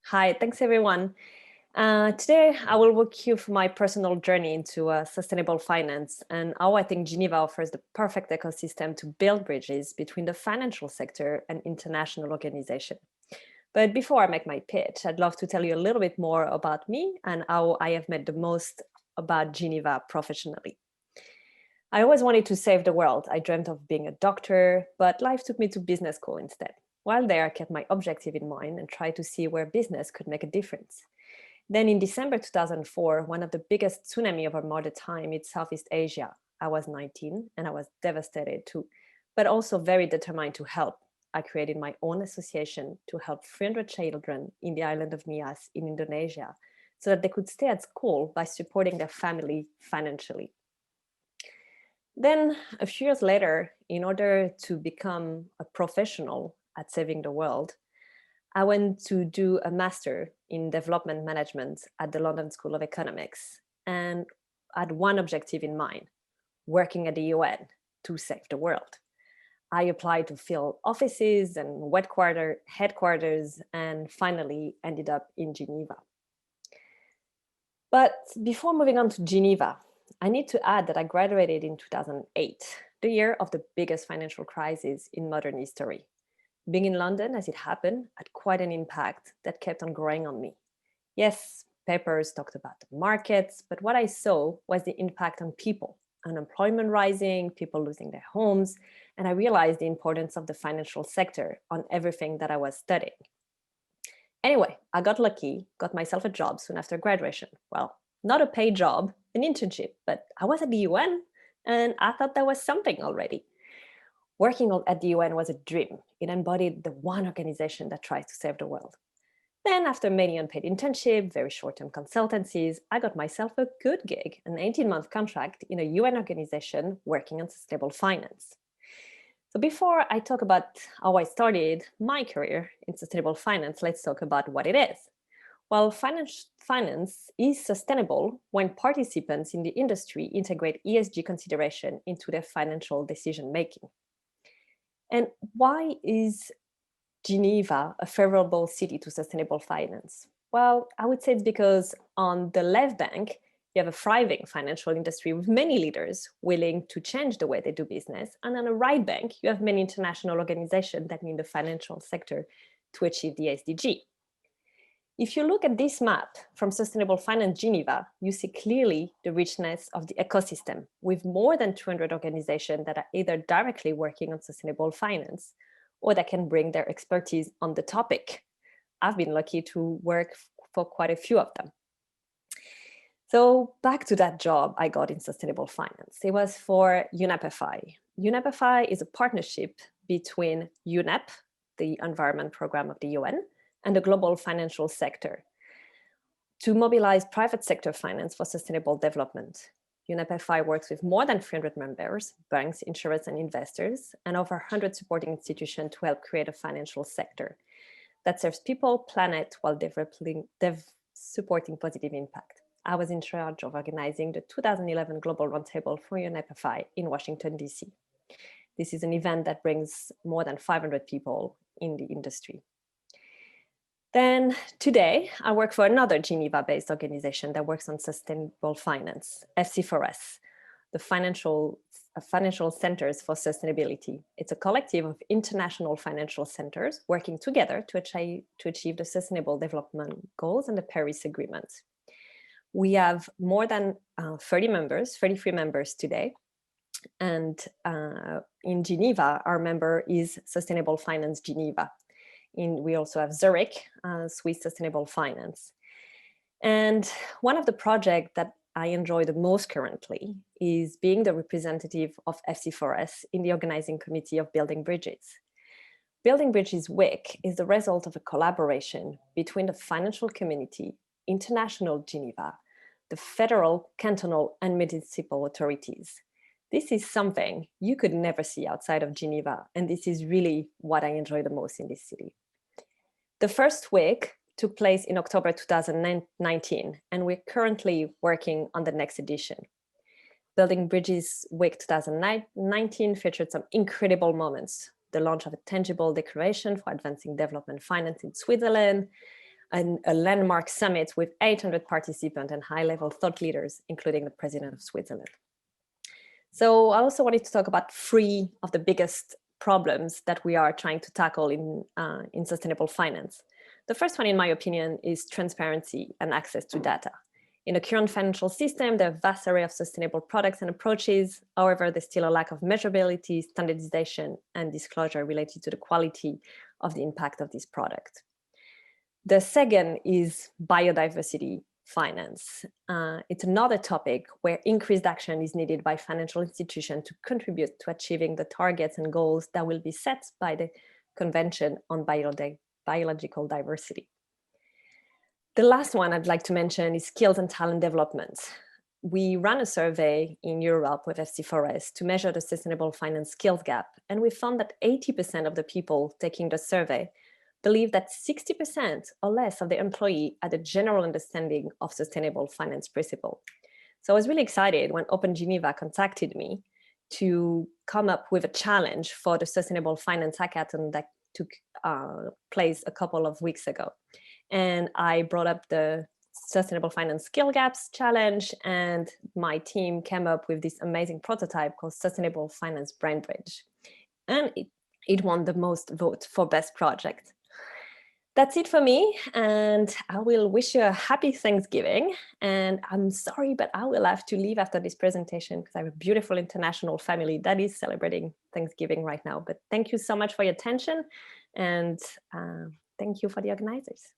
Hi, thanks everyone. Today, I will walk you through my personal journey into sustainable finance and how I think Geneva offers the perfect ecosystem to build bridges between the financial sector and international organizations. But before I make my pitch, I'd love to tell you a little bit more about me and how I have made the most about Geneva professionally. I always wanted to save the world. I dreamt of being a doctor, but life took me to business school instead. While there, I kept my objective in mind and tried to see where business could make a difference. Then in December 2004, one of the biggest tsunami of our modern time hit Southeast Asia. I was 19 and I was devastated too, but also very determined to help. I created my own association to help 300 children in the island of Nias in Indonesia so that they could stay at school by supporting their family financially. Then a few years later, in order to become a professional at saving the world, I went to do a master in development management at the London School of Economics and had one objective in mind, working at the UN to save the world. I applied to fill offices and headquarters and finally ended up in Geneva. But before moving on to Geneva, I need to add that I graduated in 2008, the year of the biggest financial crisis in modern history. Being in London, as it happened, had quite an impact that kept on growing on me. Yes, papers talked about the markets, but what I saw was the impact on people, unemployment rising, people losing their homes, and I realized the importance of the financial sector on everything that I was studying. Anyway, I got lucky, got myself a job soon after graduation. Well, not a paid job, an internship, but I was at the UN and I thought that was something already. Working at the UN was a dream. It embodied the one organization that tries to save the world. Then, after many unpaid internships, very short-term consultancies, I got myself a good gig, an 18-month contract in a UN organization working on sustainable finance. So before I talk about how I started my career in sustainable finance, let's talk about what it is. Well, finance is sustainable when participants in the industry integrate ESG consideration into their financial decision-making. And why is Geneva a favorable city to sustainable finance? Well, I would say it's because on the left bank, you have a thriving financial industry with many leaders willing to change the way they do business. And on the right bank, you have many international organizations that need the financial sector to achieve the SDG. If you look at this map from Sustainable Finance Geneva, you see clearly the richness of the ecosystem with more than 200 organizations that are either directly working on sustainable finance or that can bring their expertise on the topic. I've been lucky to work for quite a few of them. So back to that job I got in sustainable finance. It was for UNEP-FI. UNEP-FI is a partnership between UNEP, the environment program of the UN, and the global financial sector to mobilize private sector finance for sustainable development. UNEP-FI works with more than 300 members, banks, insurers, and investors, and over 100 supporting institutions to help create a financial sector that serves people, planet, while supporting positive impact. I was in charge of organizing the 2011 Global Roundtable for UNEP-FI in Washington, DC. This is an event that brings more than 500 people in the industry. Then today, I work for another Geneva-based organization that works on sustainable finance, FC4S, the Financial Centers for Sustainability. It's a collective of international financial centers working together to achieve the Sustainable Development Goals and the Paris Agreement. We have more than 33 members today. And in Geneva, our member is Sustainable Finance Geneva. We also have Zurich, Swiss Sustainable Finance. And one of the projects that I enjoy the most currently is being the representative of FC4S in the organizing committee of Building Bridges. Building Bridges Week is the result of a collaboration between the financial community, International Geneva, the federal, cantonal, and municipal authorities. This is something you could never see outside of Geneva, and this is really what I enjoy the most in this city. The first week took place in October 2019, and we're currently working on the next edition. Building Bridges Week 2019 featured some incredible moments. The launch of a tangible declaration for advancing development finance in Switzerland, a landmark summit with 800 participants and high-level thought leaders, including the president of Switzerland. So I also wanted to talk about 3 of the biggest problems that we are trying to tackle in sustainable finance. The first one, in my opinion, is transparency and access to data. In the current financial system, there are a vast array of sustainable products and approaches. However, there's still a lack of measurability, standardization, and disclosure related to the quality of the impact of this product. The second is biodiversity finance. It's another topic where increased action is needed by financial institutions to contribute to achieving the targets and goals that will be set by the Convention on Biological Diversity. The last one I'd like to mention is skills and talent development. We ran a survey in Europe with FC Forest to measure the sustainable finance skills gap, and we found that 80% of the people taking the survey believe that 60% or less of the employee had a general understanding of sustainable finance principle. So I was really excited when Open Geneva contacted me to come up with a challenge for the Sustainable Finance Hackathon that took place a couple of weeks ago. And I brought up the Sustainable Finance Skill Gaps Challenge, and my team came up with this amazing prototype called Sustainable Finance Brain Bridge. And it won the most votes for best project. That's it for me, and I will wish you a happy Thanksgiving. And I'm sorry, but I will have to leave after this presentation because I have a beautiful international family that is celebrating Thanksgiving right now. But thank you so much for your attention, and thank you for the organizers.